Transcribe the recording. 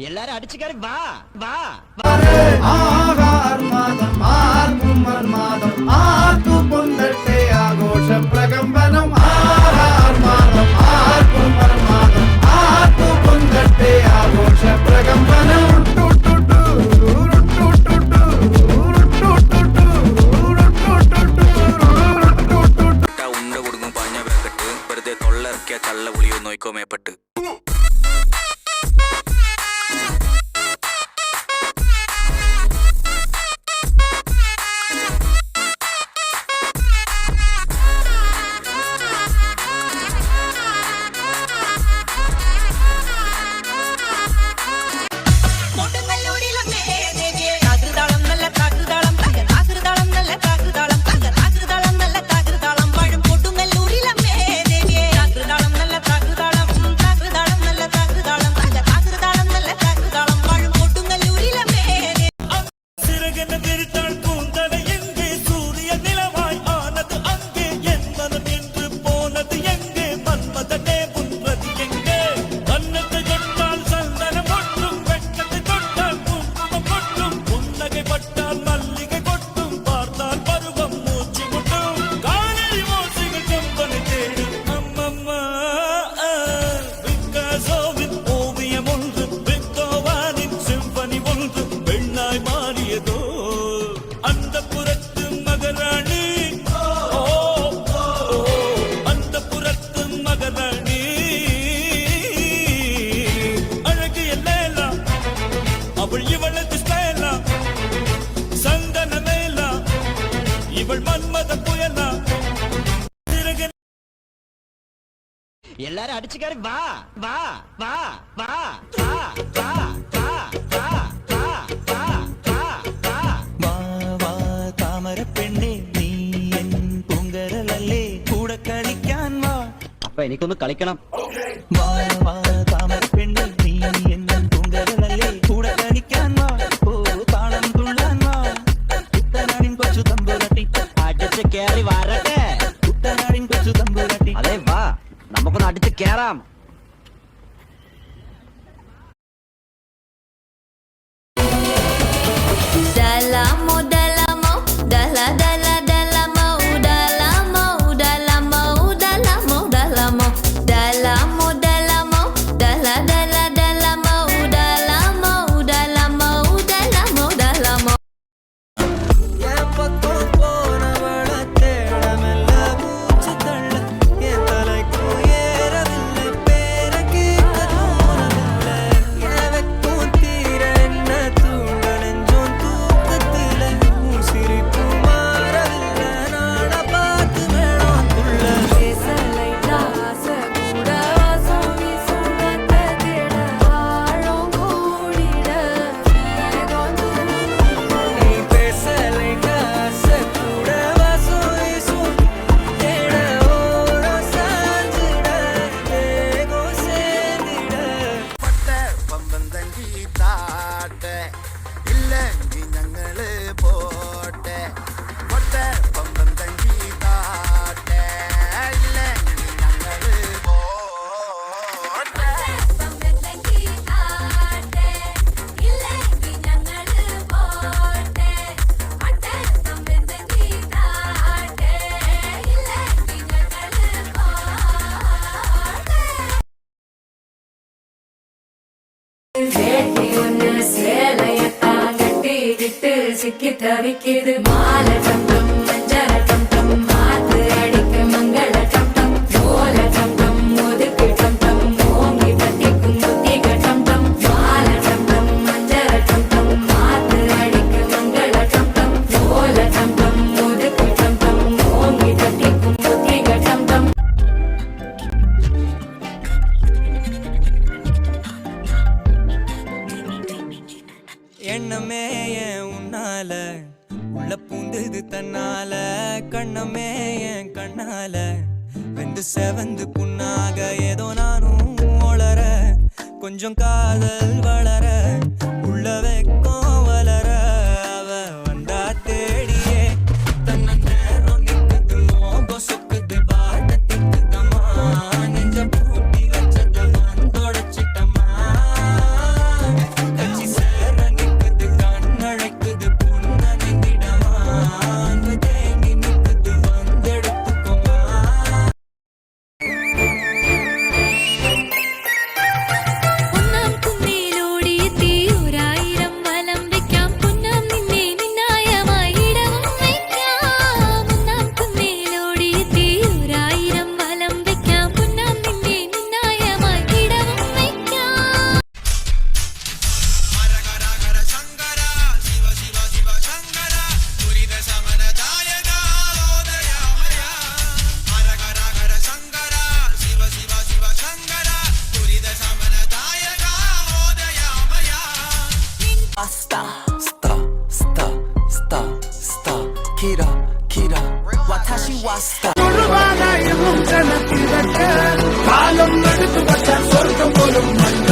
எல்லாரும் அடிச்சுக்காரு வா வா மாதம் ஆர்க்கும் மாதம் ஆர்க்கு பொந்தட்டே ஆഘോഷ பிரகம்பனம் மாதம் ஆர்க்கும் மாதம் ஆர்க்கு பொந்தட்டே ஆഘോഷ பிரகம்பனம் உண்ட கொடுக்கும் பாஞ்ச பேக்கெட்டு வெறுതെ തൊള്ളർക്കിയ ചള്ള പുളിയോ നോയ്ക്കോ മേപ്പെട്ട് எல்லாரும் அடிச்சுக்காரு வா வா வா வா வா வா வா வா வா வா வா வா தாமர பெண்ணே നീ എൻ പൂങ്കരലല്ലേ കൂടെ കളിക്കാൻ വാ அப்ப എനിക്കൊന്ന് കളിക്കണം വാ വാ താമര പെണ്ണേ നീ എൻ പൂങ്കരലല്ലേ കൂടെ കളിക്കാൻ വാ ഓ താളം തുള്ളാൻ വാ കുട്ടനാടിൻ കൊച്ചു തമ്പുരാട്ടി അടിച്ച് കേറി വരട്ടെ കുട്ടനാടിൻ കൊച്ചു തമ്പുരാട്ടി അതെ വാ നമുക്കൊന്ന് അടിച്ച് കേറാം சிக்கி தவிக்குது மால டம்டம் மஞ்சள டம்டம் மாத்து அடிக்க மங்கள டம்டம் ஓல டம்டம் ஒதுக்கு டம்டம் ஓங்கி தட்டிக்கும் முத்திக டம்டம் மால டம்டம் மஞ்சள டம்டம் மாத்து அடிக்க மங்கள டம்டம் ஓல டம்டம் ஒதுக்கு டம்டம் ஓங்கி தட்டிக்கும் முத்திக டம்டம் எண்ணமே ஏன் உன்னால உள்ள பூந்தது தன்னால கண்ணமே என் கண்ணால வெந்து செவந்து புண்ணாக ஏதோ நானும் ஒளர கொஞ்சம் காதல் வளர உள்ள வெக்கம் வளர அவ வந்தா தேடியே தன்ன நேரம் நிக்குது மோகம் சுக்குது வாட்ட திக்குதம்மா நெஞ்ச பூட்டி வச்சத வந்தோடச்சிட்டம்மா star, star, star, star, star. Kira, Kira, Watashi wa star. കാലം നടത്തു വച്ച സ്വർഗം പോലും മണ്ണ